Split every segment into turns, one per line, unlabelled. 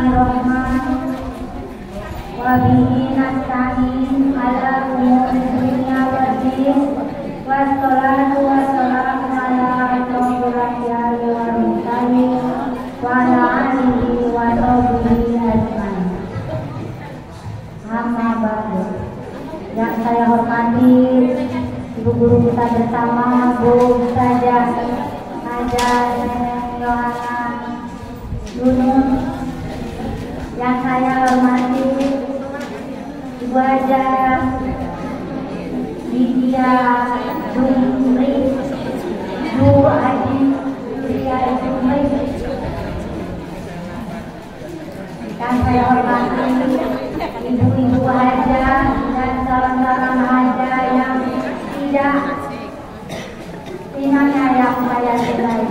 Bismillahirrahmanirrahim. Wa bihi nasta'in ala umuri dunya wad din. Wassalatu wassalamu ala asyrofil anbiya'i wal mursalin wa ala alihi wa sahbihi ajmain. Amma ba'du. Yang saya hormati ibu guru kita bersama, Bu Ustazah Najah Yohana Yunus. Yang saya hormati Ibu Haja Lydia Jumri, Bu Haji Lydia Jumri. Yang saya hormati ibu-ibu haja dan salam-salam haja yang tidak inanya yang saya cintai,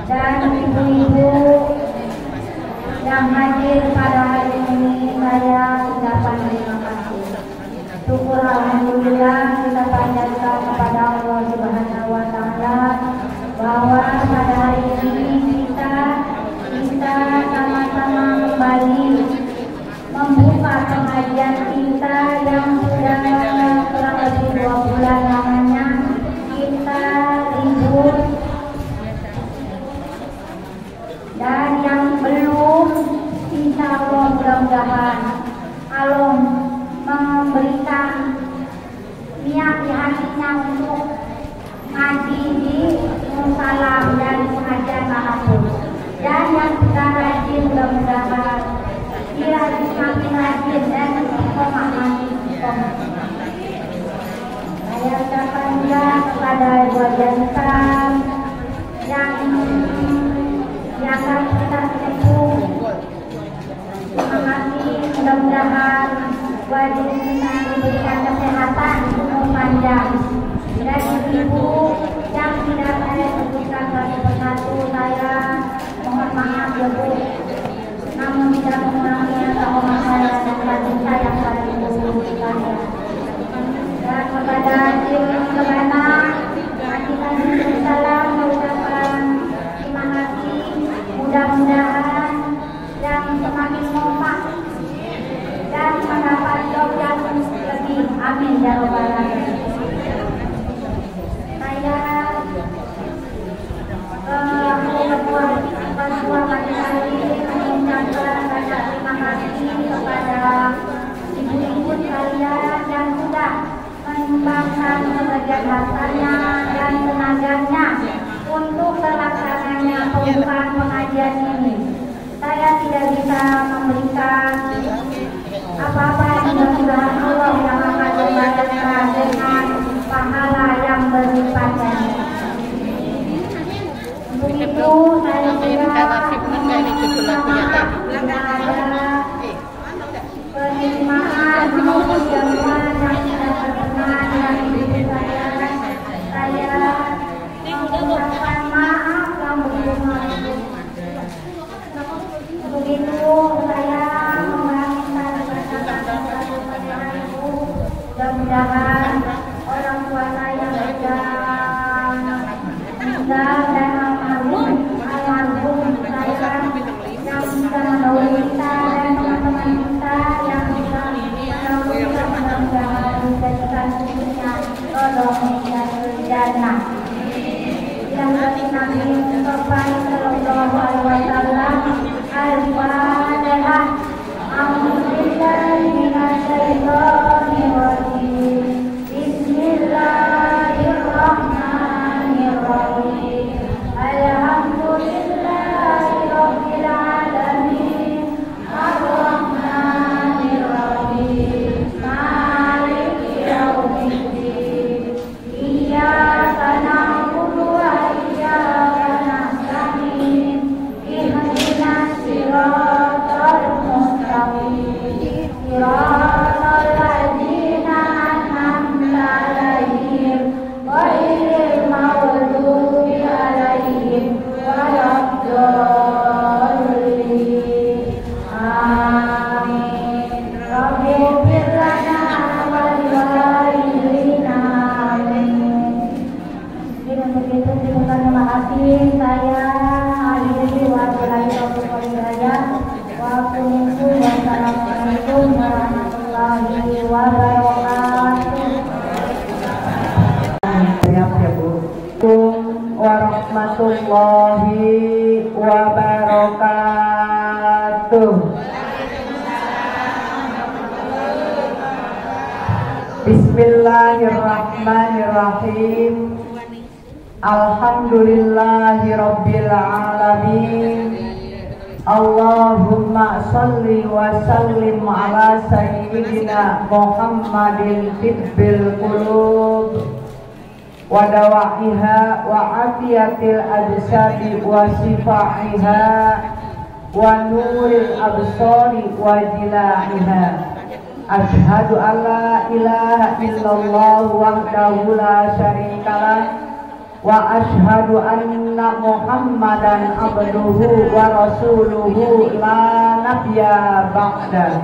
dan ibu-ibu yang hadir pada hari ini, saya ucapkan terima kasih. Syukur alhamdulillah kita panjatkan kepada Allah Subhanahu wa taala bahwa pada hari ini kita sama-sama kembali membuka pengajian kita yang sudah kurang lebih 2 bulan lamanya kita libur, dan yang belum, insya Allah mudah-mudahan Allah memberikan niat di hatinya untuk ngaji di musalam dan pengajian manapun, dan yang sudah rajin mudah-mudahan dia semakin rajin dan memahami istiqomah. Saya ucapkan juga kepada Ibu Janita yang akan kita sibuk. Terima kasih, mudah-mudahan wajib kita diberikan kesehatan umur panjang, dan ibu yang tidak saya sebutkan satu persatu, saya mohon maaf ya Bu, namun tidak mengurangi kehormatan saya dan cinta yang paling mengumpulkan. Dan kepada tim kemana kita salam mengucapkan terima kasih, mudah-mudahan yang semakin kompak dan mendapat job yang lebih, amin ya rabbal alamin. Saya ketua majelis mengucapkan banyak terima kasih kepada ibu-ibu sekalian yang sudah menyumbangkan sebagian hartanya dan tenaganya untuk terlaksananya pembukaan pengajian ini. Saya tidak bisa memberikan apa-apa, mudah-mudahan Allah yang akan membalaskan dengan pahala yang berlipat ganda. Untuk itu saya juga penerimaan jamuan yang tidak berkenan yang ibu saya mengucapkan maaf yang berlebihan. Untuk itu saya meminta kepada ibu, mudah-mudahan orang tua saya sudah meninggal dan almarhum saya yang bisa mendahului kita dan teman-teman kita yang bisa mendahului kita, mudah-mudahan dijadikan punya rodong dan jannah. Yang Nabi Mustafa sallallahu alaihi wasallam al-Fatihah. A'udzubillahi minasyaitonir rajim. Bismillahirrahmanirrahim. Alhamdulillahirabbil alamin. Ar-Rahmanir Rahim. Maliki yaumiddin. Iyyaka na'budu wa iyyaka nasta'in. Ihdinas siratal mustaqim. Siratal ladzina an'amta 'alaihim ghairil maghdubi 'alaihim waladdallin. Amin. Rabbighfir lana wa liwalidayna. Amin. Dengan begitu terima kasih saya Alhamdulillah. Wassalamualaikum warahmatullahi wabarakatuh.
Siap ya Bu. Warahmatullahi wabarakatuh. Bismillahirrahmanirrahim. Alhamdulillahirabbil alamin. Allahumma sholli wa sallim ala sayyidina Muhammadin tibbil qulub wa dawa'iha wa afiyatil ajsadi wa sifa'iha wa nuril absari wa jila'iha. Asyhadu an la ilaha illallah wahdahu la syarikalah wa asyhadu anna Muhammadan abduhu wa rasuluhu la nabiyya ba'da.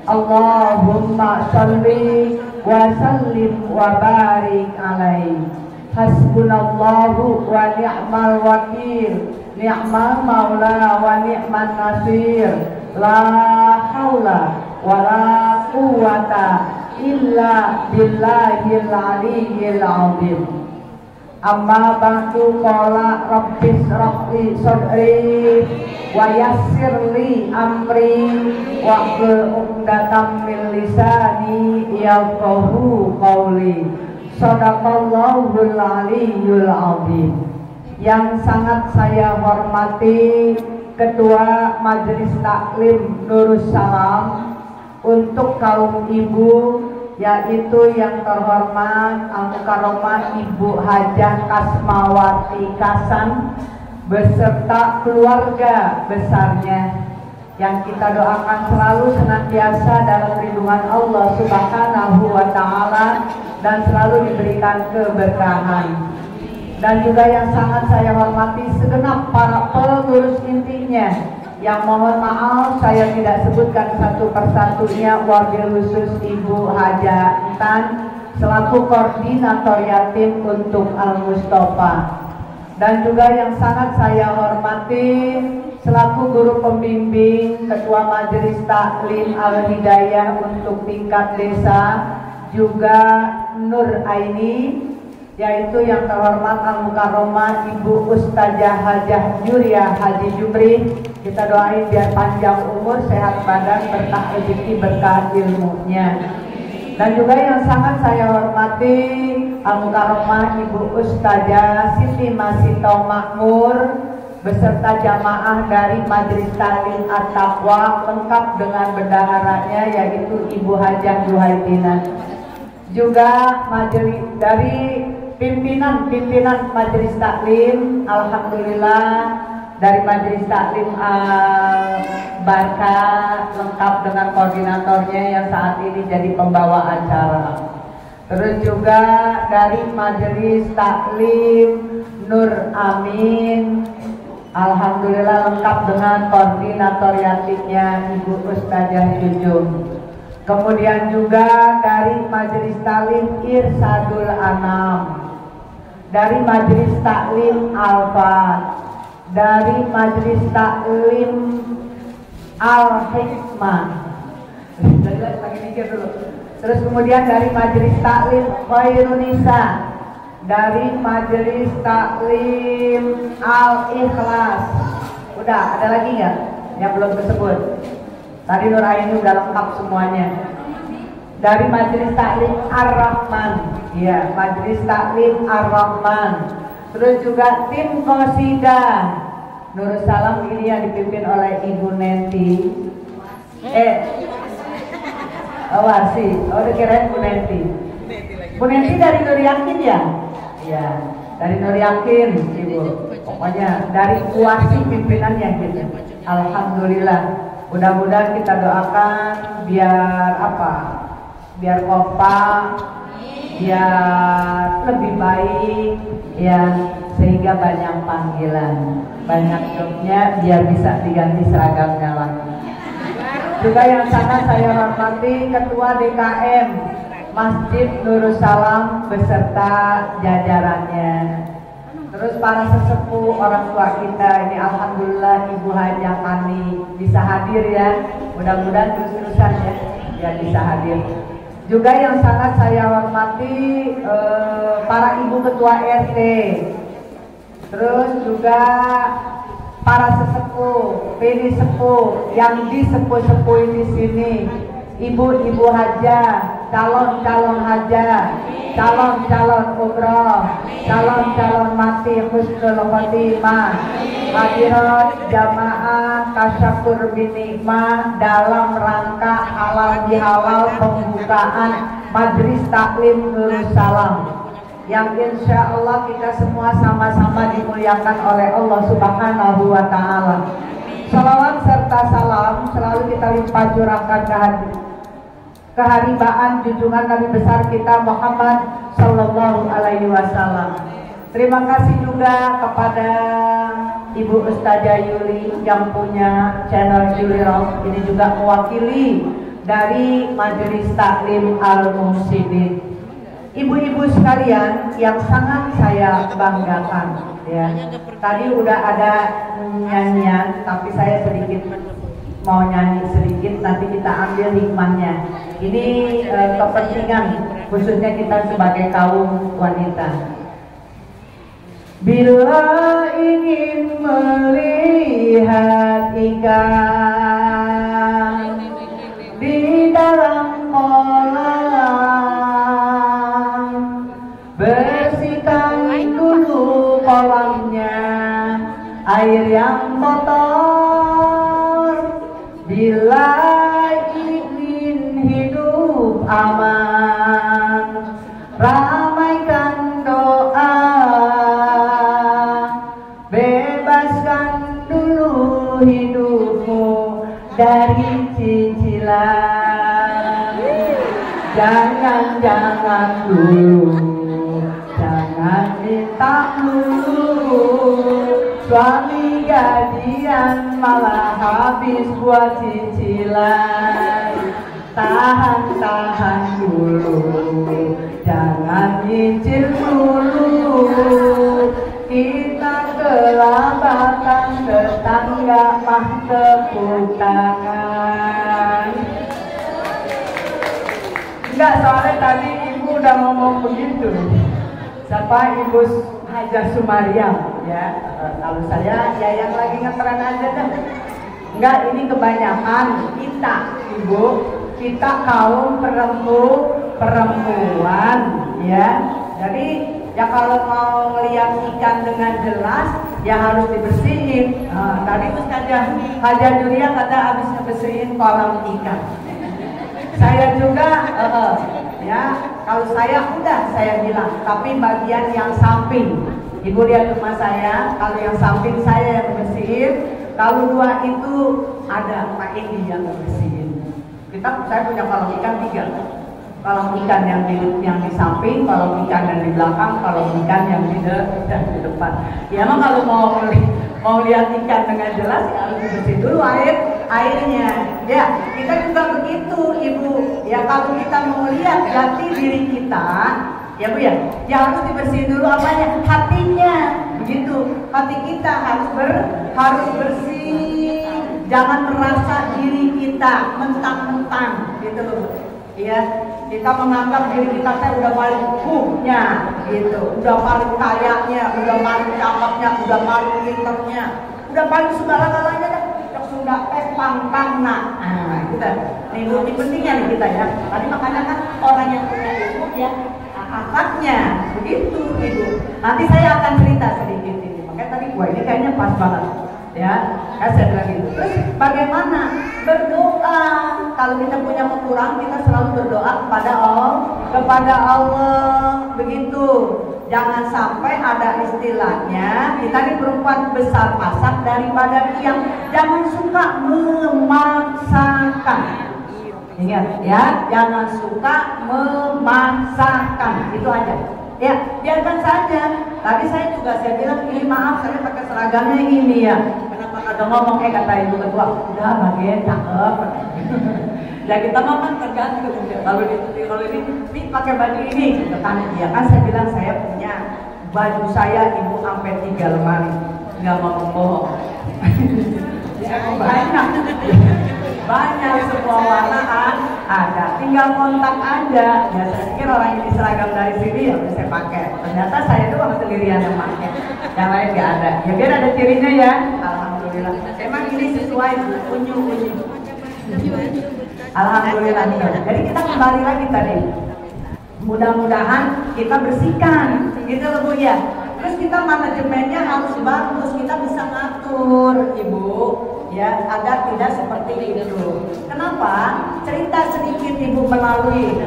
Allahumma sholli wa sallim wa barik alaihi. Hasbunallahu wa ni'mal wakil, ni'mal maula wa ni'man nasir. La haula wa la quwwata illa billahil aliyyil azim. Amma ba'du qala rabbis raqli sadri wa yassirli amri wa hlul 'uqdatam min lisani yafqahu qawli. Shadaqallahul aliyyul azim. Yang sangat saya hormati Ketua Majelis Taklim Nurussalam untuk kaum ibu, yaitu yang terhormat Al-Mukarramah Ibu Hajah Kasmawati Kasan beserta keluarga besarnya, yang kita doakan selalu senantiasa dalam lindungan Allah Subhanahu wa Ta'ala dan selalu diberikan keberkahan. Dan juga yang sangat saya hormati segenap para pengurus intinya, yang mohon maaf saya tidak sebutkan satu persatunya, wabil khusus Ibu Haja Intan selaku koordinator yatim untuk Al-Mustafa. Dan juga yang sangat saya hormati selaku guru pembimbing Ketua Majelis Taklim Al-Hidayah untuk tingkat desa, juga Nur Aini, yaitu yang terhormat Al-Mukarramah Ibu Ustazah Hajah Yuria Haji Jumri. Kita doain biar panjang umur, sehat badan, berkah rezeki, berkah ilmunya. Dan juga yang sangat saya hormati Al-Mukarramah Ibu Ustazah Siti Masito Makmur beserta jamaah dari Majelis Taklim At-Taqwa lengkap dengan bendaharanya, yaitu Ibu Hajah Juhaidina. Juga majelis dari pimpinan Majelis Taklim, alhamdulillah dari Majelis Taklim Al-Barka lengkap dengan koordinatornya yang saat ini jadi pembawa acara. Terus juga dari Majelis Taklim Nur Amin, alhamdulillah lengkap dengan koordinator yatimnya Ibu Ustazah Jujung. Kemudian juga dari Majelis Taklim Irsadul Anam, dari Majelis Taklim Alfa, dari Majelis Taklim Al-Hikmah. Terus kemudian dari Majelis Taklim Khairunisa, dari Majelis Taklim Al-Ikhlas. Udah, ada lagi nggak yang belum disebut? Tadi Nur Aini udah lengkap semuanya. Dari Majelis Taklim Ar-Rahman, ya, Majelis Taklim Ar-Rahman. Terus juga tim Qasidah Nurussalam ini yang dipimpin oleh Ibu Nenti. Wasi, dikirain Bu Nenti. Bu Nenti dari Nur Yakin ya? Iya, dari Nur Yakin, Ibu. Pokoknya dari kuasi pimpinannya gitu. Alhamdulillah. Mudah-mudahan kita doakan biar apa? Biar kompak, biar lebih baik, ya, sehingga banyak panggilan, banyak jobnya, biar bisa diganti seragamnya lagi. Juga yang sangat saya hormati Ketua DKM Masjid Nurussalam beserta jajarannya. Terus para sesepuh orang tua kita ini alhamdulillah Ibu Hajah Kani bisa hadir ya. Mudah-mudahan terus-terusan ya bisa hadir. Juga yang sangat saya hormati para ibu ketua RT. Terus juga para sesepuh, pilih sepuh yang disepuh-sepuhin di sini. Ibu-ibu hajah, calon-calon hajah, calon-calon umroh, calon-calon mati husnul khotimah, hadirat jamaah tasyakur binikmah dalam rangka halal bihalal pembukaan Majelis Taklim Nurul Salam yang insya Allah kita semua sama-sama dimuliakan oleh Allah Subhanahu wa Ta'ala. Salawat serta salam selalu kita limpah curahkan keharibaan junjungan Nabi besar kita Muhammad Sallallahu Alaihi Wasallam. Terima kasih juga kepada Ibu Ustazah Yuli yang punya channel Yuli Rock. Ini juga mewakili dari Majelis Taklim Al-Muhsinin. Ibu-ibu sekalian yang sangat saya banggakan ya. Tadi udah ada nyanyian tapi saya sedikit mau nyanyi sedikit, nanti kita ambil hikmahnya. Ini kepentingan khususnya kita sebagai kaum wanita. Bila ingin melihat ikan di dalam kolam, bersihkan dulu kolamnya, air yang kotor. Bila ingin hidup aman, ramaikan doa, bebaskan dulu hidupmu dari cicilan. Jangan dulu, jangan minta dulu, suami gajian malah habis buat cicilan. Tahan dulu, jangan nyicil dulu, kita kelabatan tetangga mah tepuk tangan. Enggak, soalnya tadi ibu udah ngomong begitu. Siapa Ibu Hajah Sumariam ya. Kalau saya ya yang lagi ngetren aja dah. Enggak, ini kebanyakan kita ibu, kita kaum perempuan ya. Jadi ya kalau mau ngeliat ikan dengan jelas ya harus dibersihin. Tadi Ustazah Hajah Julia kata habis ngebersihin kolam ikan. Saya juga ya, kalau saya udah saya bilang, tapi bagian yang samping ibu lihat rumah saya, kalau yang samping saya yang bersihin, kalau dua itu ada Pak Edi yang bersihin. Saya punya kolam ikan 3, kolam ikan yang di samping, kolam ikan yang di belakang, kolam ikan yang di depan. Ya emang kalau mau lihat ikan dengan jelas ya harus dibersihin dulu airnya. Ya, kita juga begitu ibu. Ya kalau kita mau lihat jati diri kita, ya bu ya harus dibersihin dulu apanya? Hatinya. Begitu. Hati kita harus bersih. Jangan merasa diri kita mentang-mentang gitu loh. Ya, kita menganggap diri kita udah paling punya gitu, udah paling kayanya, udah paling cakepnya, udah paling pinternya, udah paling segala-galanya dah. Sudah pangkangna. Kita nih pentingnya nih kita ya. Tadi makanya kan orang yang punya ilmu ya akhlaknya begitu ibu. Nanti saya akan cerita sedikit ini. Makanya tadi gua ini kayaknya pas banget ya. Saya bilang gitu. Terus bagaimana berdoa? Kalau kita punya kekurang kita selalu berdoa kepada Allah begitu. Jangan sampai ada istilahnya kita ini perempuan besar pasak daripada tiang. Jangan suka memaksakan. Ingat ya, jangan suka memaksakan. Itu aja. Ya, biarkan saja. Tadi saya bilang ini maaf saya pakai seragamnya ini ya. Kenapa ada ngomong kata ibu ketua, udah bagian cakep. Ya kita mah kan tergantung. Kalau ini pakai baju ini gitu kan. Ya kan saya bilang saya punya baju saya ibu sampai 3 lemari, nggak mau bohong. banyak semua warna ada, tinggal kontak aja. Ya saya pikir orang ini seragam dari sini ya bisa pakai, ternyata saya doang sendirian yang pakai, yang lain nggak ada. Ya biar ada cirinya ya, alhamdulillah. Emang ini sesuai unyu. Alhamdulillah. Jadi kita kembali lagi tadi, mudah-mudahan kita bersihkan gitu loh Bu ya. Terus kita manajemennya harus bagus, kita bisa ngatur Ibu ya, agar tidak seperti itu. Kenapa? Cerita sedikit Ibu melalui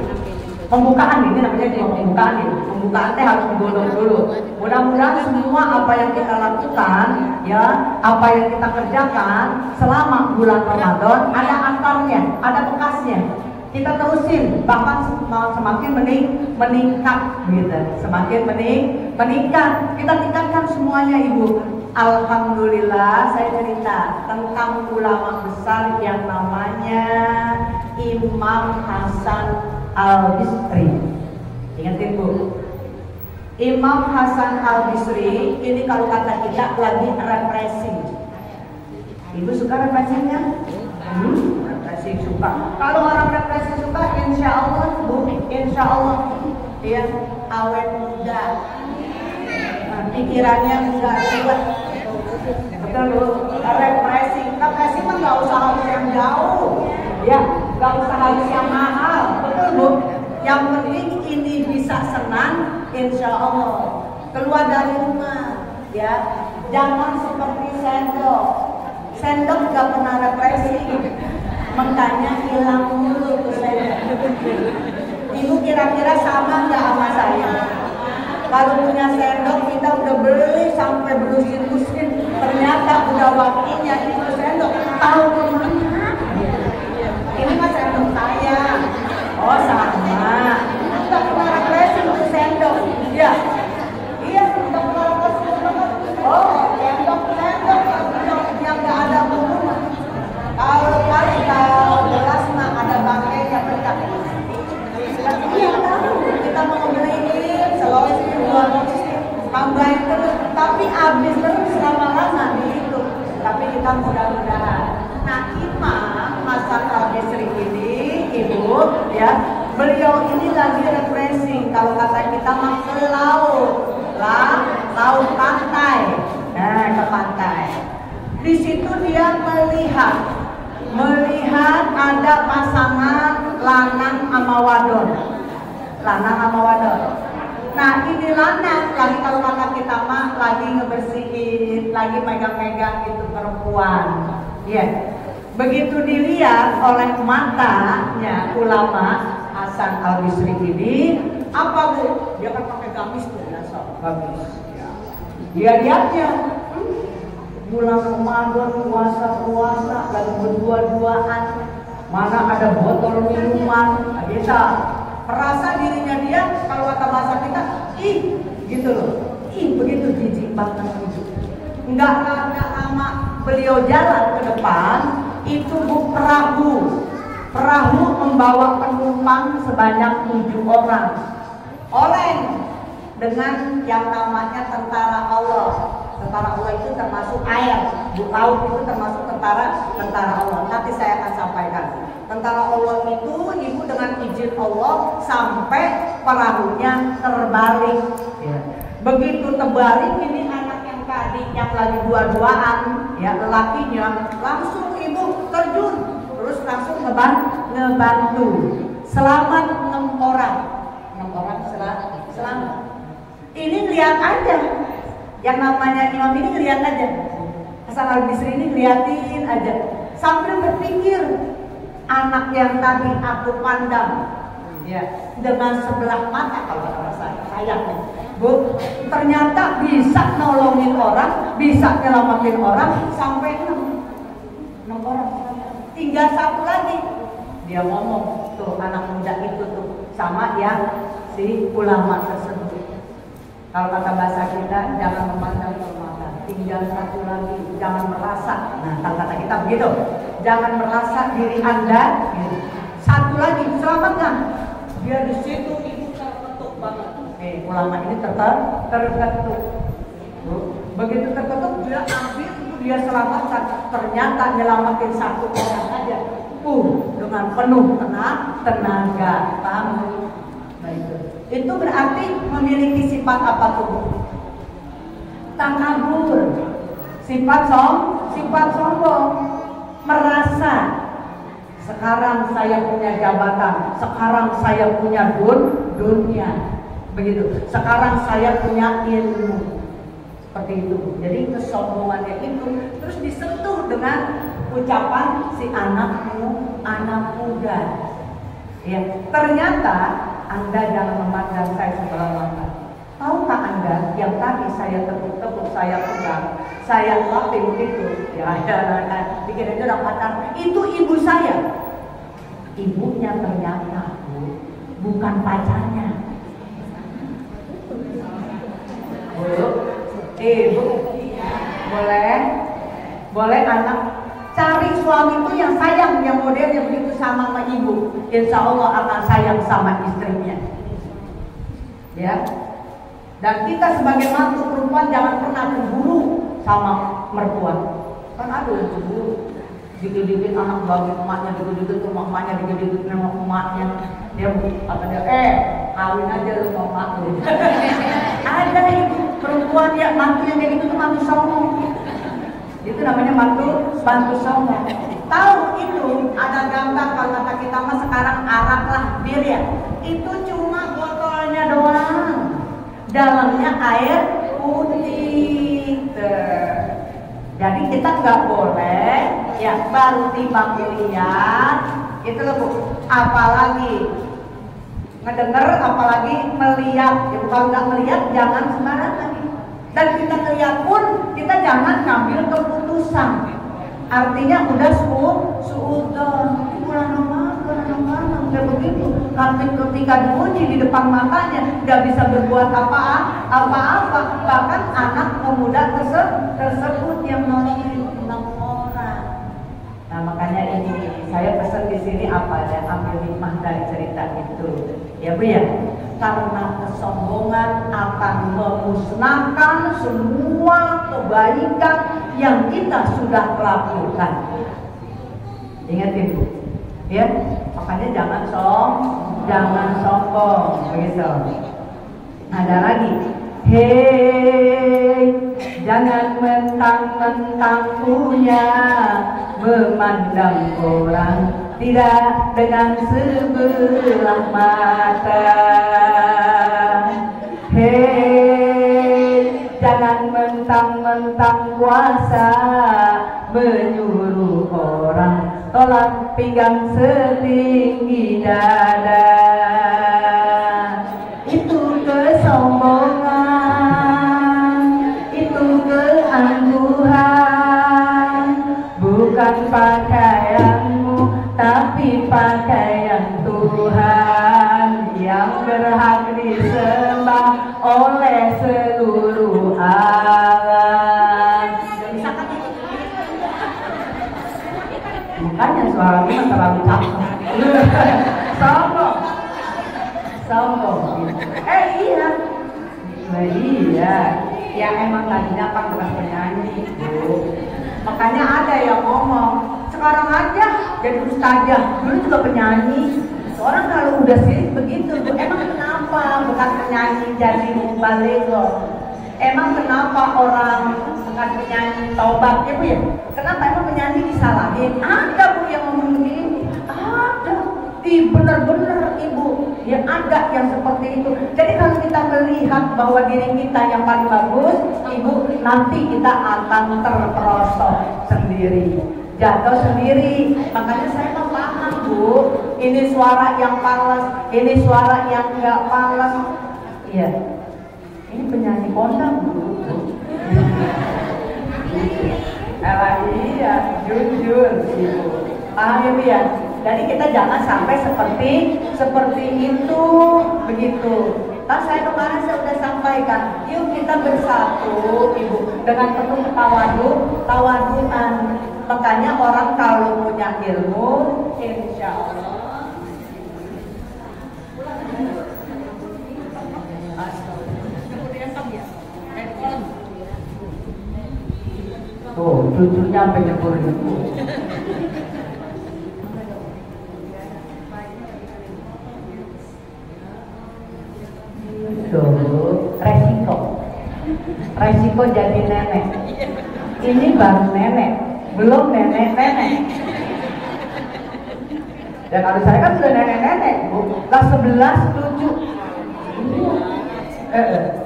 pembukaan, ini namanya juga pembukaan ya. Pembukaan teh harus digodok dulu. Mudah-mudahan semua apa yang kita lakukan ya, apa yang kita kerjakan selama bulan Ramadan ada akarnya, ada bekasnya. Kita terusin, bahkan semakin meningkat gitu, semakin meningkat. Kita tingkatkan semuanya Ibu. Alhamdulillah, saya cerita tentang ulama besar yang namanya Imam Hasan Al-Bisri. Ingatin Bu, Imam Hasan Al-Bisri ini kalau kata kita lagi represi. Ibu suka represinya? Represi suka. Kalau orang represi suka, insya Allah Bu, insya Allah dia awet muda, pikirannya enggak kuat. Betul Bu, represi mah nggak usah harus yang jauh, ya nggak usah harus yang mahal, betul Bu. Yang penting ini bisa senang, insya Allah. Keluar dari rumah, ya jangan seperti sendok nggak pernah represi. Makanya hilang mulu tuh saya. Ibu kira-kira sama nggak sama saya? Kalau punya sendok kita udah beli sampai berusin-usin, ternyata udah waktunya itu sendok tahu kemana? Ini mah sendok saya. Oh sama. Udah pernah represi untuk sendok? Iya. Iya udah pernah represi. Oh sendok yang nggak ada bumbu. Kalau gelas mah ada bangkainya pecah. Iya tahu kita mau beliin Sulawesi tambahin terus, tapi habis terus lama-lama gitu. Tapi kita mudah-mudahan. Nah Imam Hasan Al-Bisri ini Ibu ya, beliau ini lagi refreshing. Kalau kata kita mah ke laut pantai. Nah ke pantai. Di situ dia melihat ada pasangan lanang sama wadon. Nah ini lanang lagi, kalau kata kita mah lagi ngebersihin, lagi megang-megang itu perempuan. Ya, begitu dilihat oleh matanya ulama Hasan Al-Bisri ini, apa Bu? Dia kan pakai gamis tuh, biasa gamis. Dia lihatnya bulan Ramadan, puasa lagi berdua-duaan, mana ada botol minuman, bisa merasa dirinya dia, kalau kata bahasa kita, ih gitu loh, ih begitu jijik banget gitu. Enggak lama beliau jalan ke depan, itu Bu perahu membawa penumpang sebanyak 7 orang, oleng dengan yang namanya tentara Allah. Tentara Allah itu termasuk air, Bu, laut itu termasuk tentara Allah. Nanti saya akan sampaikan. Tentara Allah itu Ibu dengan izin Allah sampai perahunya terbalik. Ya. Begitu terbalik, ini anak yang tadi yang lagi dua-duaan, ya lelakinya langsung Ibu terjun, terus langsung ngebantu. Selamat 6 orang selamat. Ini lihat aja. Yang namanya imam ini ngeliat aja, Hasan Al-Bisri ini ngeliatin aja, sambil berpikir, anak yang tadi aku pandang, ya dengan sebelah mata kalau kata saya, Bu, ternyata bisa nolongin orang, bisa nyelamatin orang sampai 6 orang. Tinggal 1 lagi, dia ngomong tuh anak muda itu tuh sama yang si ulama tersebut. Kalau kata bahasa kita, jangan memandang permata, tinggal 1 lagi, jangan merasa. Nah, kata kita begitu, jangan merasa diri Anda. 1 lagi, selamatkan. Dia di situ Ibu terketuk banget. ulama ini terketuk. Begitu terketuk dia ambil, dia selamatkan. Ternyata nyelamatin satu orang aja. Dengan penuh tenaga. Paham? Baik. Itu berarti memiliki sifat apa tuh? Takabur. Sifat sombong. Merasa sekarang saya punya jabatan, sekarang saya punya dunia. Begitu. Sekarang saya punya ilmu. Seperti itu. Jadi kesombongannya itu terus disentuh dengan ucapan si anak muda. Ya, ternyata Anda jangan memandang saya sebelah mata. Tahukah Anda yang tadi saya tepuk-tepuk, saya pegang, saya lapin itu, ya bikin aja orang pacar, itu ibu saya. Ibunya ternyata bukan pacarnya. Ibu, boleh anak cari suami itu yang sayang, yang modelnya begitu sama ibu. Insya Allah akan sayang sama istrinya. Ya. Dan kita sebagai mantu perempuan jangan pernah cemburu sama mertua. Kan ada yang cemburu. Dikit-dikit anak bagi emaknya, dikit-dikit rumah emaknya, dikit-dikit rumah emaknya. Dia kata dia, kawin aja lu sama emak lu. Ada ibu perempuan ya, mantu yang kayak gitu tuh mantu sombong. Itu namanya mantu sombong. Tahu itu ada gambar kalau kata kita mah sekarang arak lah bir ya. Itu cuma botolnya doang. Dalamnya air putih. Jadi kita nggak boleh ya baru tiba kuliah itu loh Bu. Apalagi ngedenger, apalagi melihat. Ya, kalau nggak melihat jangan sembarangan. Dan kita melihat pun kita jangan ngambil keputusan. Artinya udah suudzon, kurang kayak begitu. Karena ketika diuji di depan matanya nggak bisa berbuat apa-apa. Bahkan anak pemuda tersebut yang nolongin 6 orang. Nah makanya ini saya pesan di sini apa ya, ambil hikmah dari cerita itu, ya Bu ya. Karena kesombongan akan memusnahkan semua kebaikan yang kita sudah lakukan. Ingat Bu, ya. Makanya jangan sombong, begitu. Ada lagi, hei, jangan mentang-mentang punya, memandang orang tidak dengan sebelah mata. Hei, jangan mentang-mentang kuasa, menyuruh orang tolak pinggang setinggi dada. Itu kesombongan, itu keangkuhan. Bukan pakaianmu, tapi pakaian Tuhan yang berhak disembah oleh seluruh alam. Makanya suaranya terlalu cakep. Sombong. Iya. Nah, iya. Ya emang tadinya kan bekas penyanyi, Bu. Makanya ada yang ngomong, sekarang aja jadi ustazah, dulu juga penyanyi. Orang kalau udah sirik begitu, Bu. Emang kenapa bekas penyanyi jadi mubalego? Emang kenapa orang bekas penyanyi taubat, ya Bu ya? Kenapa emang penyanyi disalahin? Ada Bu yang ngomong begini, ada. Bener-bener Ibu, ya ada yang seperti itu. Jadi kalau kita melihat bahwa diri kita yang paling bagus, Ibu, nanti kita akan terperosok sendiri, jatuh sendiri. Makanya saya mau paham Bu, ini suara yang palas, ini suara yang enggak palas. Iya, ini penyanyi kondang Bu. Iya, jujur Ibu. Paham ya Bu ya? Jadi kita jangan sampai seperti itu, begitu. Nah, saya kemarin sudah sampaikan, yuk kita bersatu, Ibu, dengan penuh tawaduan. Makanya orang kalau punya ilmu, insya Allah. Tuh, cucunya sampai nyebur-nyebur. Tuh, resiko jadi nenek. Ini baru nenek, belum nenek-nenek. Dan kalau saya kan sudah nenek-nenek, Bu. Lah 11 cucu.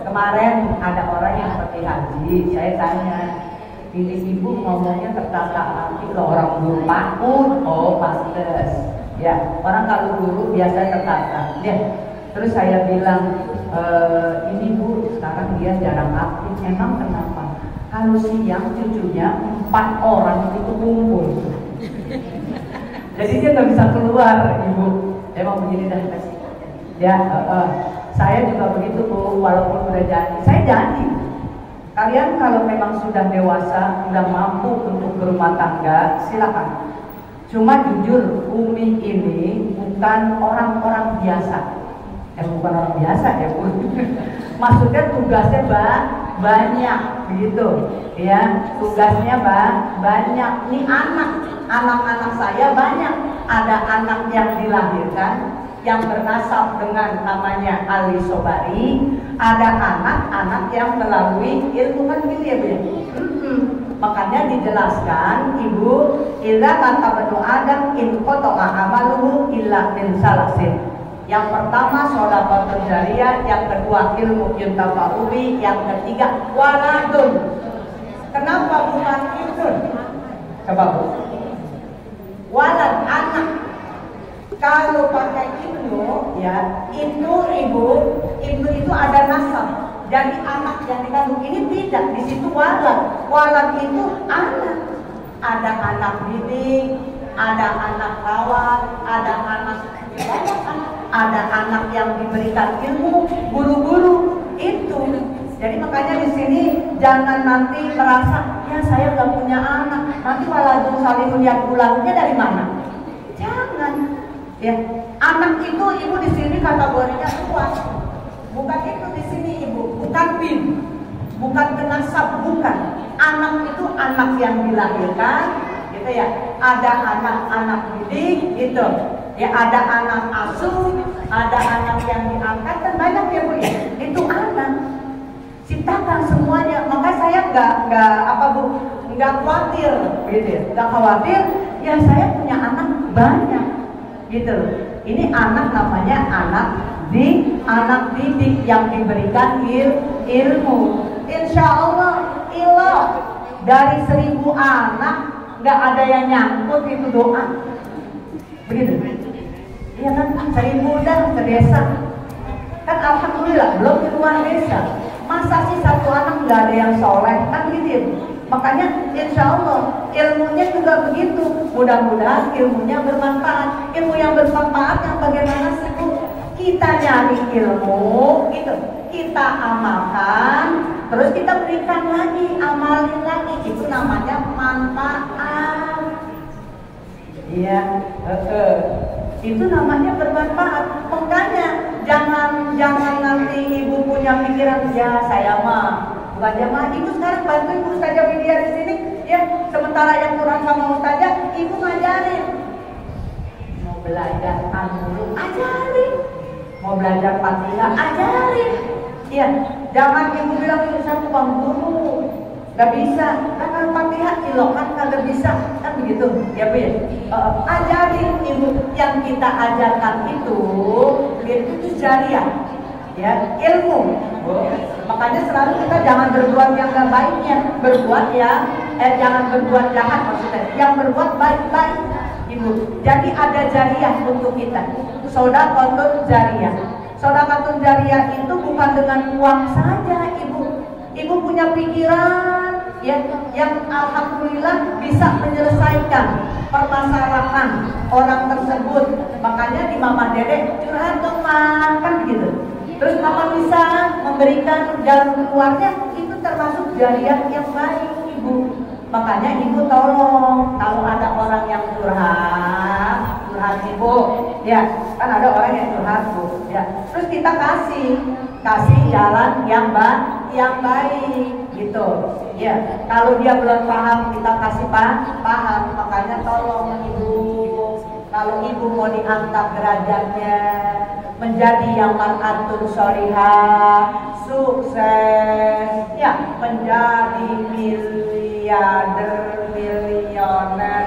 Kemarin ada orang yang pergi haji, saya tanya, ini ibu ngomongnya tertata nanti loh, orang guru takut. Oh pantes ya, orang kalau guru biasa tertata ya. Terus saya bilang, ini Bu, sekarang dia jarang aktif. Emang kenapa? Kalau siang cucunya 4 orang itu kumpul, jadi dia nggak bisa keluar, Ibu. Emang begini dah ya. Saya juga begitu Bu, walaupun udah janji. Saya janji, kalian kalau memang sudah dewasa, sudah mampu untuk berumah tangga, silakan. Cuma jujur, Umi ini bukan orang-orang biasa. Bukan orang biasa ya Bu. Maksudnya tugasnya banyak, begitu ya. Tugasnya banyak. Ini anak-anak saya banyak. Ada anak yang dilahirkan yang bernasab dengan namanya Ali Sobari, ada anak-anak yang melalui ilmu kan gitu ya Bu ya. Makanya dijelaskan Ibu, idza kata banu Adam in qata'a amaluhu illa min salasin. Yang pertama sholawatun jariyah, yang kedua ilmu yuntafa'ubi, yang ketiga waladun. Kenapa bukan itu? Coba Bu. Walad, anak. Kalau pakai ibnu ya, ibnu Ibu, ibnu itu ada nasab. Jadi anak yang dikandung ini tidak, di situ walad. Walad itu anak. Ada anak didik, ada anak rawat, ada anak banyak anak. Ada anak yang diberikan ilmu, guru-guru itu. Jadi makanya di sini jangan nanti merasa ya saya nggak punya anak, nanti waladun salihun yang ulangnya dari mana? Jangan. Ya, anak itu Ibu di sini kategorinya luas. Bukan itu di sini Ibu, bukan bin, bukan kenasab, bukan. Anak itu anak yang dilahirkan, gitu ya. Ada anak-anak didik, gitu. Ya, ada anak asuh, ada anak yang diangkat, dan banyak ya Bu ya. Itu anak. Ciptakan semuanya. Maka saya nggak khawatir, gitu ya. Nggak khawatir. Ya saya punya anak banyak, gitu. Ini anak namanya anak didik yang diberikan ilmu. Insya Allah ilah dari 1000 anak nggak ada yang nyangkut itu doa. Begitu. Iya kan, 1000 dah ke desa. Kan alhamdulillah belum ke luar desa. Masa sih satu anak nggak ada yang soleh kan gitu. Makanya insya Allah ilmunya juga begitu. Mudah-mudahan ilmunya bermanfaat. Ilmu yang bermanfaat yang bagaimana sih Bu? Kita nyari ilmu, gitu. Kita amalkan, terus kita berikan lagi, amalin lagi. Itu namanya manfaat. Iya, itu namanya bermanfaat. Makanya jangan nanti Ibu punya pikiran ya saya mah bukan jamaah. Ibu sekarang bantuin Ustazah Widya di sini ya. Sementara yang kurang sama Ustazah, Ibu ngajarin. Mau belajar dulu, ajarin. Mau belajar Fatihah, ajarin. Iya, jangan Ibu bilang itu saya tukang guru. Gak bisa, kan Al-Fatihah ilokan kagak bisa, kan begitu ya Bu ya. Ajarin Ibu, yang kita ajarkan itu jariah ya, ilmu. Makanya selalu kita jangan berbuat yang gak baiknya, berbuat yang jangan berbuat jahat maksudnya, yang berbuat baik-baik Ibu. Jadi ada jariah untuk kita, sodaqatun jariyah. Sodaqatun jariyah itu bukan dengan uang saja Ibu. Ibu punya pikiran ya, yang alhamdulillah bisa menyelesaikan permasalahan orang tersebut. Makanya di Mama Dede curhat dong Ma, kan begitu. Terus Mama bisa memberikan jalan keluarnya, itu termasuk jariah yang baik Ibu. Makanya Ibu tolong kalau ada orang yang curhat Ibu ya, kan ada orang yang curhat Bu ya. Terus kita kasih jalan yang baik gitu ya. Kalau dia belum paham, kita kasih paham. Makanya tolong ibu, kalau ibu mau diangkat derajatnya menjadi yang mar'atun sholihah, sukses ya, menjadi miliarder, milioner,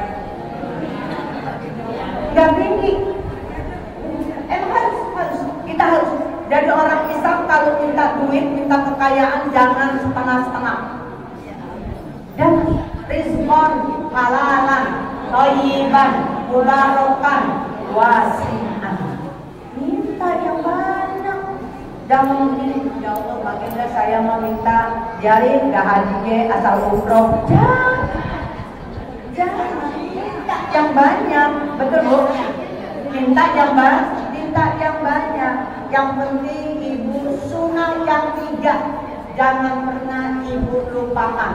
yang tinggi. Harus kita harus jadi orang Islam. Kalau minta duit, minta kekayaan, jangan setengah-setengah. Dan rizqon halalan, thayyiban, mubarakan, wasi'an. Minta yang banyak. Jangan begini, ya Allah baginda saya meminta biarin gak haji asal umroh. Jangan minta yang banyak, betul Bu? Minta yang banyak. Yang penting ibu sunnah yang 3 jangan pernah ibu lupakan.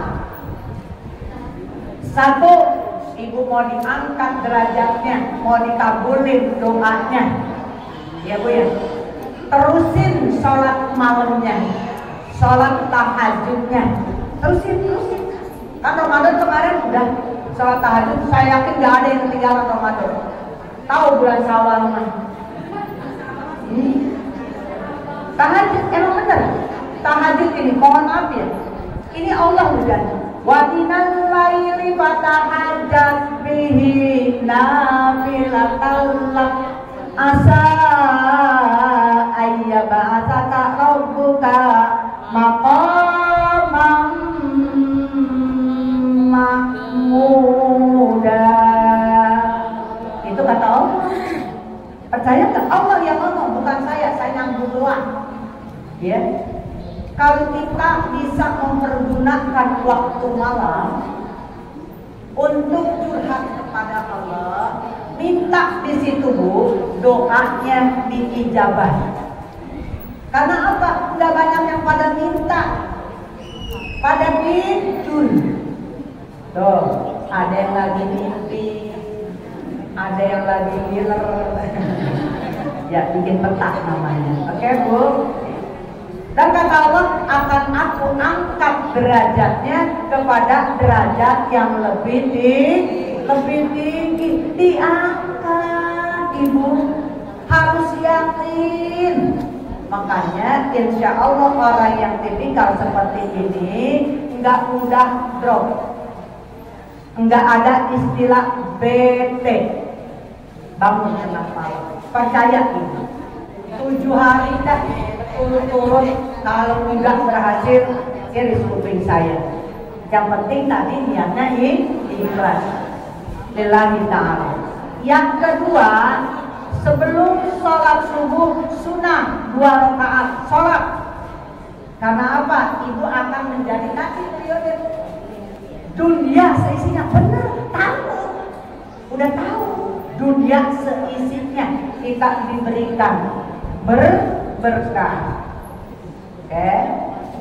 1, ibu mau diangkat derajatnya, mau dikabulin doanya, ya Bu ya. Terusin sholat malamnya, sholat tahajudnya, terusin. Kan Ramadan kemarin udah sholat tahajud, saya yakin gak ada yang ketinggalan Ramadan. Tahu bulan Syawal mah. Tahajud emang bener. Tahajud ini, mohon maaf ya, ini Allah udah. Wa minal laili fatahajjat bihi nafilatan lak asa ayyaba'atsaka rabbuka maqaman mahmuda. Itu kata Allah. Percaya nggak? Allah yang ngomong, bukan saya nyambung doang. Ya, kalau kita bisa mempergunakan waktu malam untuk curhat kepada Allah, minta di situ Bu, doanya diijabah. Karena apa? Udah banyak yang pada minta, pada tidur. Tuh, ada yang lagi mimpi, ada yang lagi ngiler. Ya, bikin peta namanya. Oke Bu. Dan kata Allah, akan aku angkat derajatnya kepada derajat yang lebih tinggi. Diangkat ibu, harus yakin. Makanya insya Allah orang yang tipikal seperti ini nggak mudah drop, nggak ada istilah BT, bangun tengah malam. Percaya ini 7 hari dah turun-turun, kalau nggak berhasil iris kuping saya. Yang penting tadi niatnya ikhlas lillahi ta'ala. Yang kedua, sebelum sholat subuh sunnah 2 rakaat sholat. Karena apa? Ibu akan menjadi nanti periode dunia seisinya. Benar, tahu, udah tahu dunia seisinya kita diberikan berkah. Oke.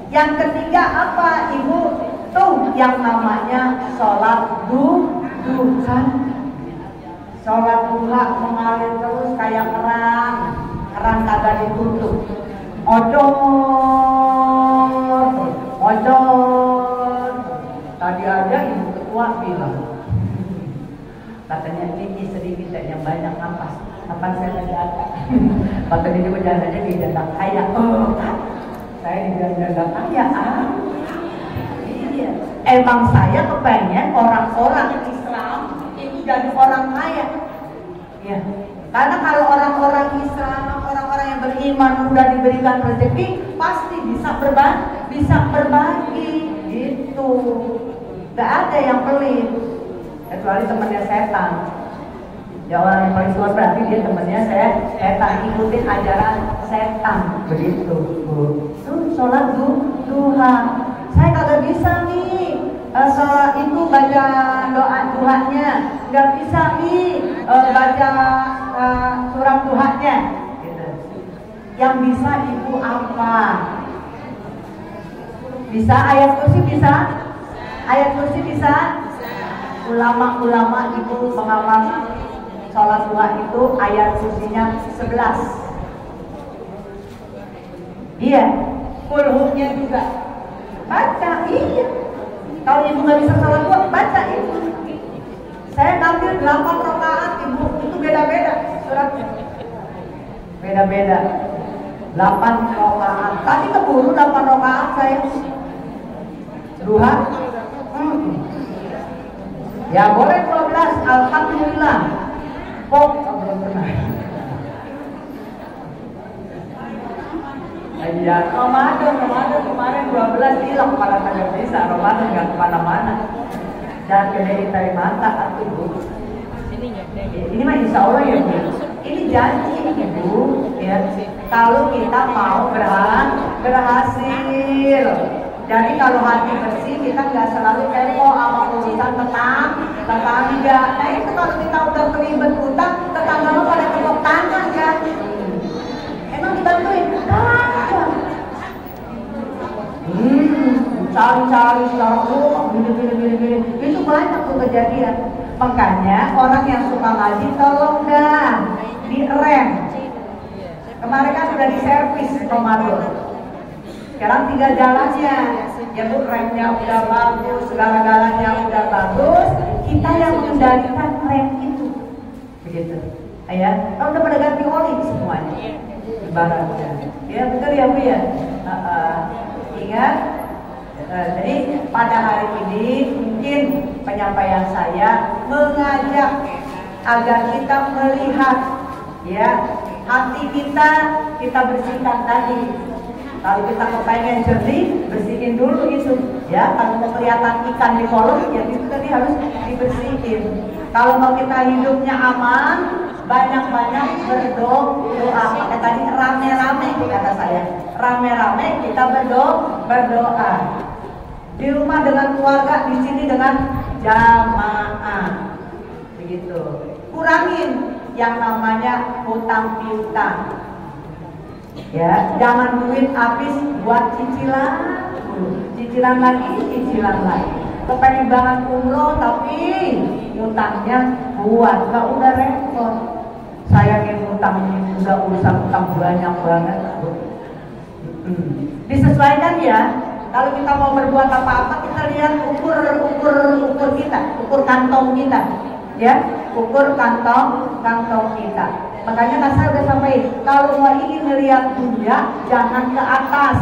Yang ketiga apa Ibu? Tuh yang namanya sholat duha. Sholat duha mengalir terus kayak keran kagak ditutup. Ojor. Tadi aja Ibu Ketua bilang, katanya ini sedikit dan yang banyak nafas. Kapan saya lagi ada? Waktu ini berjalan aja di janda kaya. Saya di janda kaya. Iya. Emang saya kepengen orang-orang Islam itu jadi orang kaya. Ya. Karena kalau orang-orang Islam, orang-orang yang beriman udah diberikan rezeki, pasti bisa berbagi. Gitu. Gak ada yang pelit, kecuali temannya setan. Ya orang yang paling kuat berarti dia temannya setan, ikutin ajaran setan. Begitu Bu. Tuh sholat duha. Saya kagak bisa nih sholat itu baca doa duhanya, nggak bisa nih baca surat duhanya. Gitu. Yang bisa Ibu apa? Bisa ayat kursi bisa? Ayat kursi bisa? Ulama-ulama Ibu pengamal sholat duha itu ayat kursinya 11. Iya, kulhunya juga Baca, iya. Kalau ibu nggak bisa sholat 2, baca ibu. Saya ngambil 8 rakaat ibu, itu beda-beda suratnya. Beda-beda. 8 rakaat. Tadi keburu 8 rakaat saya. Duha. Ya boleh 12, alhamdulillah. Belum pernah. Iya, Ramadan kemarin 12 hilang pada kagak bisa. Ramadan nggak kemana-mana. Dan gedein dari mata atau ibu. Ini mah insya Allah ya bu. Ini janji ibu ya. Kalau kita mau berhasil. Jadi kalau hati bersih kita nggak selalu kepo sama urusan tetangga. Nah itu kalau kita udah terlibat utang, tetangga lo pada tepuk tangan kan? Emang dibantuin? Cari-cari sekarang gini. Itu banyak tuh kejadian. Makanya orang yang suka ngaji tolong dah direm. Kemarin kan sudah diservis Ramadan. Sekarang tinggal jalannya. Ya bu, remnya udah bagus, segala-galanya udah bagus. Kita yang mengendalikan rem itu. Begitu. Ya, kalau udah pada ganti oli semuanya. Ibaratnya. Ya betul ya bu ya. Ingat. Jadi pada hari ini mungkin penyampaian saya mengajak agar kita melihat ya hati kita bersihkan tadi. Kalau kita kepengen jernih, bersihin dulu itu ya. Kalau mau kelihatan ikan di kolam ya itu tadi harus dibersihin. Kalau mau kita hidupnya aman, banyak-banyak berdoa. Tadi rame-rame kata saya, rame-rame kita berdoa. Di rumah dengan keluarga, di sini dengan jamaah. Begitu. Kurangin yang namanya hutang piutang. Ya, jangan duit habis buat cicilan. Cicilan lagi. Kepengen banget umroh tapi utangnya kuat, nggak udah repot. Sayangin utang juga urusan utang banyak banget. Disesuaikan ya. Kalau kita mau berbuat apa-apa, kita lihat ukur kita, ukur kantong kita, ya, ukur kantong kita. Makanya saya udah sampaikan, kalau mau ingin melihat dunia, jangan ke atas,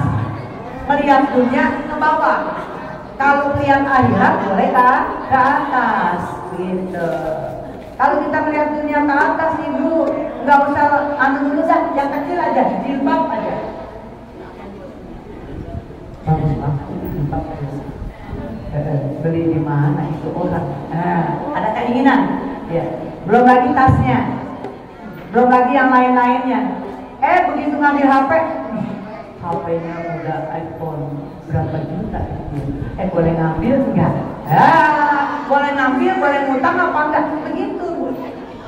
melihat dunia ke bawah. Kalau melihat akhirat, boleh ke atas, gitu. Kalau kita melihat dunia ke atas, ibu, nggak usah dulu dah, yang kecil aja, jilbab aja. Beli di mana itu orang? Ada keinginan, ya. Belum lagi tasnya, belum lagi yang lain-lainnya. Begitu ngambil HP-nya udah iPhone berapa juta? Boleh ngambil enggak? Boleh ngambil, boleh ngutang apa enggak? Begitu.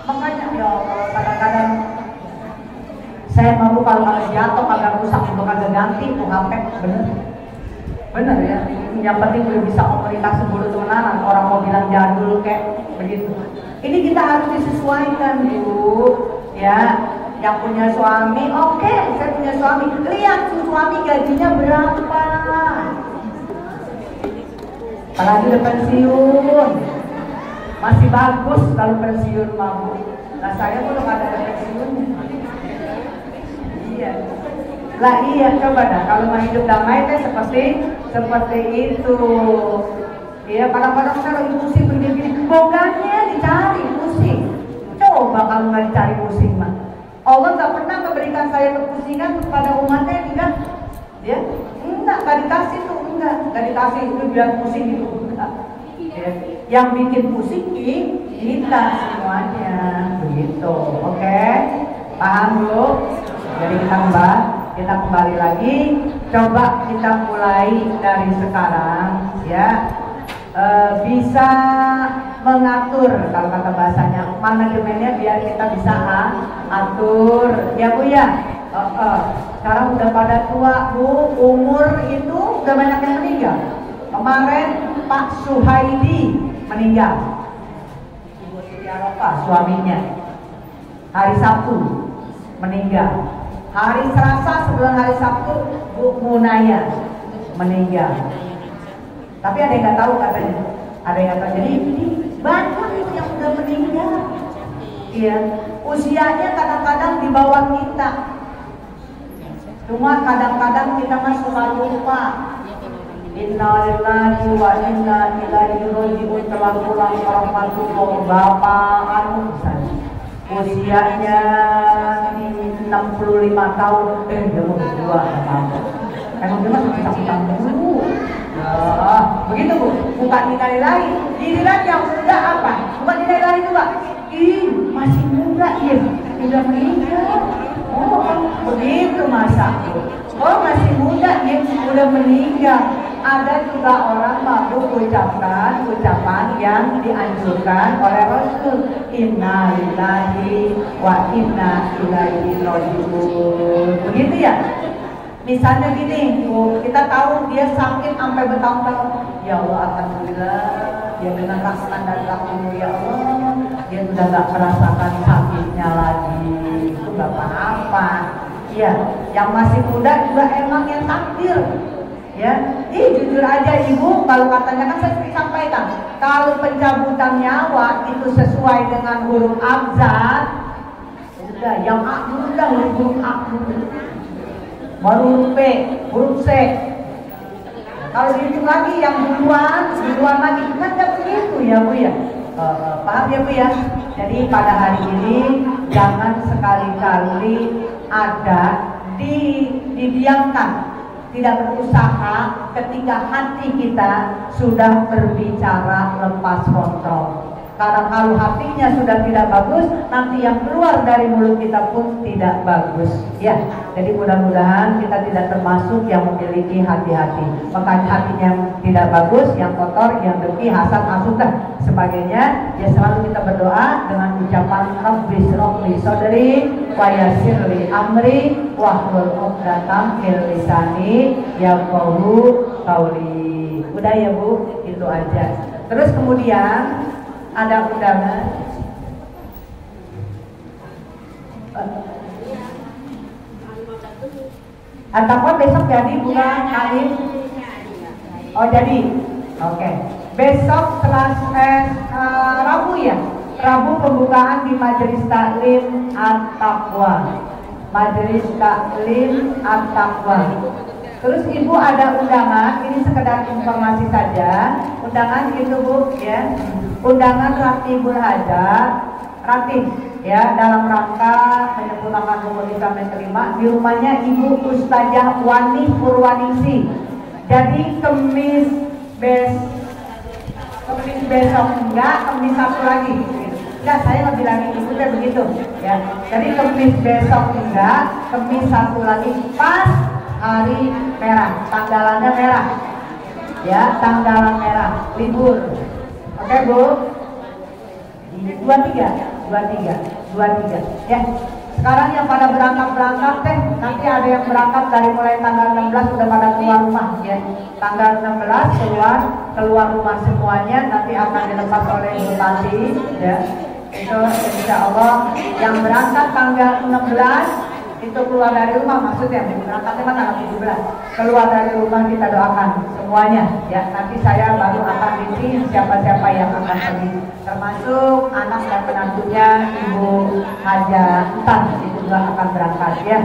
Makanya ya Allah, kadang-kadang saya malu kalau jatuh kagak rusak untuk kagak ganti tuh HP, bener ya. Yang penting udah bisa komunikasi dulu temenan. Orang mau bilang jadul kayak begitu. Ini kita harus disesuaikan bu, ya. Yang punya suami, oke, saya punya suami. Lihat suami gajinya berapa. Apalagi udah pensiun, masih bagus kalau pensiun mampu. Nah saya pun udah ada pensiun. Iya. Lah iya, coba dah kalau mau hidup damai teh seperti itu. Ya kadang-kadang saya lagi pusing begini-gini, boganya dicari pusing. Coba kalau nggak dicari pusing mah, Allah nggak pernah memberikan saya kepusingan kepada umatnya, enggak? Ya, nggak dikasih tuh, nggak dikasih itu biar pusing itu, enggak. Ya. Yang bikin pusing kita semuanya, begitu. Oke, paham bu? Jadi kita kembali lagi, coba kita mulai dari sekarang ya. Bisa mengatur, kalau kata bahasanya manajemennya, biar kita bisa atur ya bu ya. Sekarang udah pada tua bu, umur itu udah banyak yang meninggal. Kemarin Pak Suhaidi meninggal, Ibu Siti Arafah suaminya hari Sabtu meninggal. Hari Selasa sebelum hari Sabtu Bu Munaya meninggal. Tapi ada yang nggak tahu katanya. Ada yang nggak tahu. Jadi ini banyak yang udah meninggal. Iya, usianya kadang-kadang di bawah kita. Cuma kadang-kadang kita mah suka lupa. Innalillahi wa inna ilaihi raji'un. Telah pulang ke rahmatullah Bapak anu usianya 65 tahun. Dia mau berdua apa? Emang dia masih utang-utang dulu. Begitu Bu, bukan innalillahi. Giliran yang muda apa? Bukan innalillahi juga. Masih muda ya, udah meninggal. Oh, begitu masa. Oh, masih muda ya, udah meninggal. Ada juga orang mabuk ucapkan ucapan yang dianjurkan oleh Rasul. Inna lillahi wa inna ilaihi raji'un. Begitu ya? Misalnya gini, kita tahu dia sakit sampai bertahun-tahun. Ya Allah, alhamdulillah, dia dengan rahmat dan rahmatmu ya Allah, dia sudah gak merasakan sakitnya lagi. Itu gak apa-apa. Ya, yang masih muda juga emang yang takdir. Ya, jujur aja Ibu, kalau katanya kan saya sering sampaikan, kalau pencabutan nyawa itu sesuai dengan huruf abjad, sudah yang A udah huruf A dulu, baru huruf B, huruf C. Kalau dihitung lagi yang duluan lagi, kan nggak begitu ya Bu ya. Paham ya Bu ya? Jadi pada hari ini jangan sekali-kali ada didiamkan. Tidak berusaha ketika hati kita sudah berbicara lepas kontrol. Karena kalau hatinya sudah tidak bagus, nanti yang keluar dari mulut kita pun tidak bagus. Ya, jadi mudah-mudahan kita tidak termasuk yang memiliki hati-hati. Maka hatinya tidak bagus, yang kotor, yang dengki, hasad, hasud dan sebagainya. Ya selalu kita berdoa dengan ucapan Rabbi shrahli sadri wa yassir li amri wahlul 'uqdatam min lisani yafqahu qauli. Udah ya Bu, itu aja. Terus kemudian ada undangan. Atau besok jadi bukan kali? Oh jadi, oke. Besok Rabu ya. Rabu pembukaan di Majelis Taklim At-Taqwa. Majelis Taklim At-Taqwa. Terus Ibu ada undangan, ini sekedar informasi saja. Undangan itu Bu ya. Undangan Ratibul Hajat, Ratib ya, dalam rangka menyempurnakan rukun Islam yang kelima di rumahnya Ibu Ustazah Wani Purwaningsi. Jadi Kemis besok enggak, Kemis satu lagi. Enggak, saya lebih lagi itu kayak begitu ya. Jadi Kemis besok enggak, Kemis satu lagi pas hari merah, tanggalannya merah. Ya, tanggalan merah, libur. Oke Bu, 23 ya. Sekarang yang pada berangkat teh, nanti ada yang berangkat dari mulai tanggal 16 sudah pada keluar rumah ya. Tanggal 16 keluar rumah semuanya, nanti akan dilepas oleh bupati ya. Itu insya Allah yang berangkat tanggal 16 itu keluar dari rumah, maksudnya berangkatnya kan tanggal 17. Keluar dari rumah kita doakan semuanya ya. Nanti saya baru akan isi siapa-siapa yang akan pergi, termasuk anak dan penantunya Ibu Haja Entan itu juga akan berangkat ya.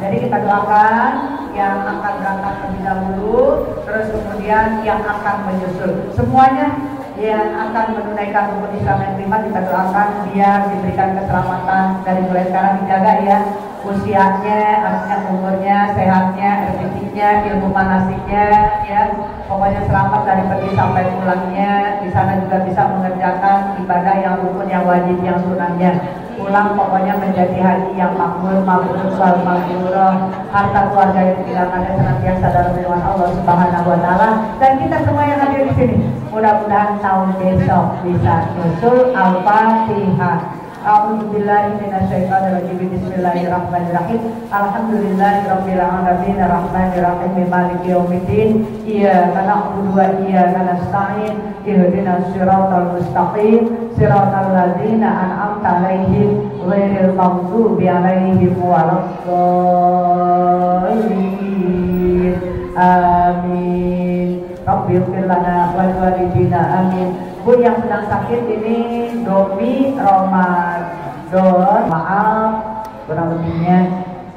Jadi kita doakan yang akan berangkat terlebih dahulu, terus kemudian yang akan menyusul semuanya yang akan menunaikan rukun Islam yang kelima, kita doakan biar diberikan keselamatan dari mulai sekarang, dijaga ya usianya, artinya umurnya, sehatnya, rezekinya, ilmu manasiknya ya. Pokoknya selamat dari pergi sampai pulangnya. Di sana juga bisa mengerjakan ibadah yang rukun, yang wajib, yang sunahnya. Pulang pokoknya menjadi haji yang makmur, mabrur, maghfurah, harta keluarga yang tidak ada senantiasa dalam lindungan Allah Subhanahu wa taala. Dan kita semua yang hadir di sini, mudah-mudahan tahun besok bisa nyusul Al-Fatihah. A'udzubillahi minasyaitonirrajim. Bismillahirrahmanirrahim. Alhamdulillahirabbil alamin arrahmanirrahim maliki yaumiddin. Iyyaka na'budu wa iyyaka nasta'in. Ihdinas siratal mustaqim. Siratal ladzina an'amta 'alaihim ghairil maghdubi 'alaihim waladdallin. Amin. Rabbighfir lana wa liwalidina amin. Bu yang sedang sakit ini Domi Ramadan, maaf kurang lebihnya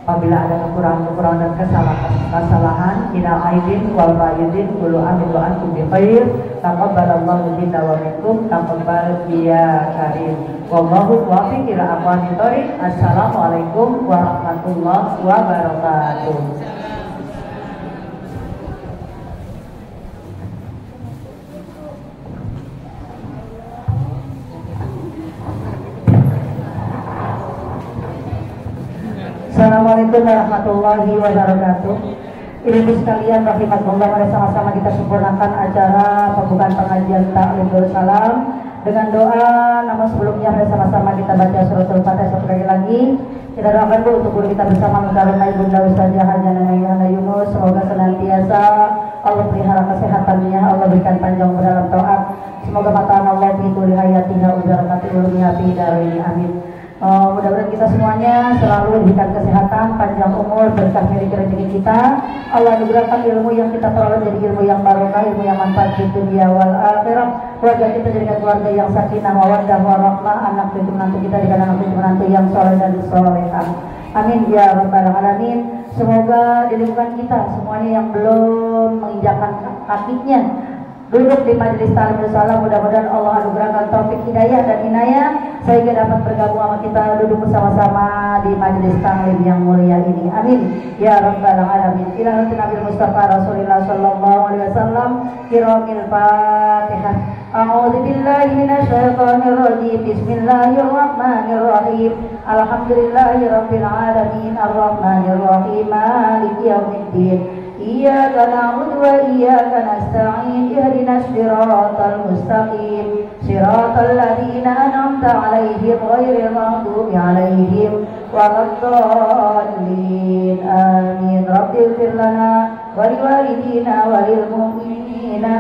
apabila ada kekurangan dan kesalahan minal aidin wal faidin qulu amin wa antum bi khair taqabbalallahu minna wa minkum taqabbal ya karim wallahu muwaffiq ila aqwamit thoriq. Assalamualaikum warahmatullahi wabarakatuh. Assalamualaikum warahmatullahi wabarakatuh. Ibu sekalian rahimakumullah, mari sama-sama kita sempurnakan acara pembukaan pengajian Ta'limul Salam dengan doa. Namun sebelumnya mari sama-sama kita baca suratul Fatihah sekali lagi. Kita doakan dulu untuk guru kita bersama mengkaruniai Bunda Ustazah Hajah Nana Yunus, semoga senantiasa Allah pelihara kesehatannya, Allah berikan panjang umur dalam taat. Semoga mata Allah fi kulli hayatiha wa barakatuh ilmiha fi darain amin. Mudah-mudahan kita semuanya selalu diberikan kesehatan, panjang umur, berkah rezeki kita. Allah anugerahkan ilmu yang kita peroleh jadi ilmu yang barokah, ilmu yang manfaat di dunia wal akhirat. Keluarga kita jadikan keluarga yang sakinah, mawaddah, warahmah. Anak cucu menantu kita jadikan anak cucu menantu yang soleh dan solehah. Amin ya rabbal alamin. Semoga di lingkungan kita semuanya yang belum menginjakkan kakinya duduk di majelis Ta'limul Salam, mudah-mudahan Allah anugerahkan taufik hidayah dan inayah sehingga dapat bergabung sama kita duduk bersama-sama di majelis taklim yang mulia ini. Amin ya rabbal alamin. Ila Nabi Mustafa Rasulullah sallallahu alaihi wasallam. Kiramil Fatihah. A'udzu billahi minasyaitonir rajim. Bismillahirrahmanirrahim. Alhamdulillahirabbil alamin arrahmanir rahim maliki yaumiddin. Iyyaka na'budu wa iyyaka nasta'in ihdinas siratal mustaqim siratal ladzina an'amta 'alaihim ghairil maghdubi 'alaihim waladdallin amin. Rabbighfir lana wa liwalidina wa lil mu'minina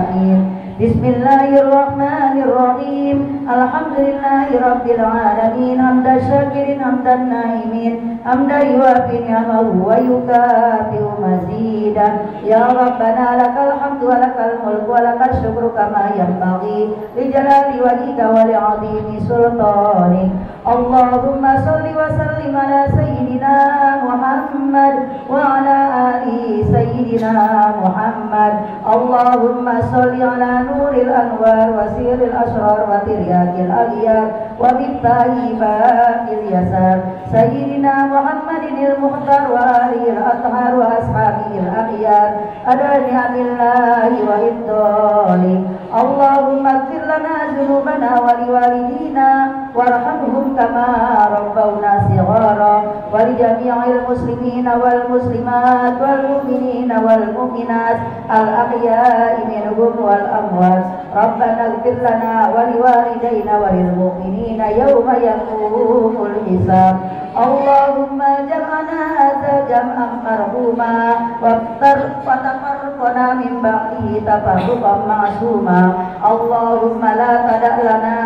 amin. Bismillahirrahmanirrahim. Alhamdulillahirabbil alamin hamdan syakirin hamdan naimin hamdan yuwafi ni'amahu wa yukafi'u mazidan. Ya Rabbana lakal hamdu wa lakal mulku wa lakal syukru kama yanbaghi li jalali wajhika wa li 'azimi sultanik. Allahumma shalli wa sallim ala sayyidina Muhammad wa ala ali sayyidina Muhammad. Allahumma shalli ala nuril anwar wa siril asrar wa tiryakil aghyar wa bittaibatil yasar sayyidina Muhammadinil muhtar wa alihil athhar wa ashabihil akhyar adani amillahi wa iddali. Allahumma ighfir lana dhunubana wa liwalidina warhamhum kama rabbawna shighara wa li jami'il muslimina wal muslimat wal mu'minina wal mu'minat al ahya'i minhum wal amwat. Rabbana ighfir lana wa liwalidayna wa lil mu'minina yawma yaqumul hisab. Allahumma jam'ana hadza jam'an marhuma wa tafarraqna min ba'dihi tafarruqan ma'suma. Allahumma la tada' lana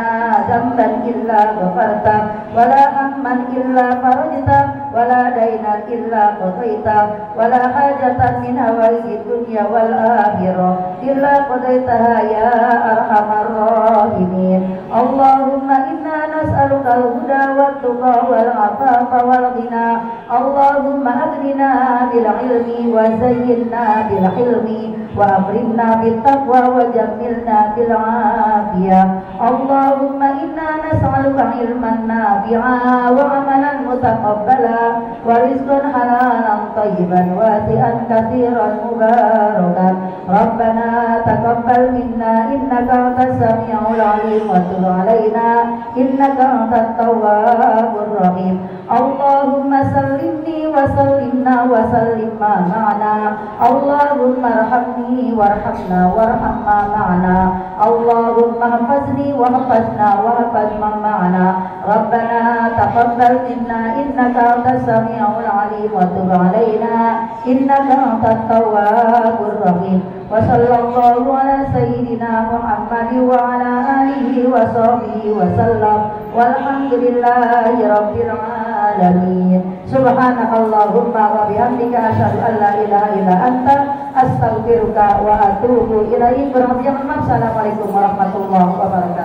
dhanban illa ghafarta wa la hamman illa farajta wa la daynan illa qadaita wa la hajatan min hawaiji dunya wal akhirah illa qadaitaha ya arhamar rahimin. Allahumma inna nas'aluka al-huda wat tuqa wal afafa wal ghina. Allahumma aghnina bil ilmi wa zayyinna bil hilmi wa akrimna bit taqwa wa jammilna bil afiyah. Allahumma inna nas'aluka ilman nafi'a wa amalan mutaqabbala wa rizqan halalan thayyiban wasi'an katsiran mubarakan. Rabbana taqabbal minna innaka antas samiul alim wa tub alaina innaka antat tawwabur rahim. Allahumma sallimni wa sallimna wa sallim ma ma'ana. Allahumma arhamni warhamna warham ma ma'ana. Allahumma hafizni wa hafizna wa hafiz ma ma'ana. Rabbana taqabbal minna innaka antas samiul alim wa tub alaina innaka antat tawwabur rahim. Wa sallallahu ala sayyidina Muhammad wa ala alihi wa sahbihi wa sallam walhamdulillahi rabbil alamin. alamin. Subhanakallahumma wa bihamdika asyhadu an la ilaha illa anta astaghfiruka wa atubu ilaik. Assalamualaikum warahmatullahi wabarakatuh.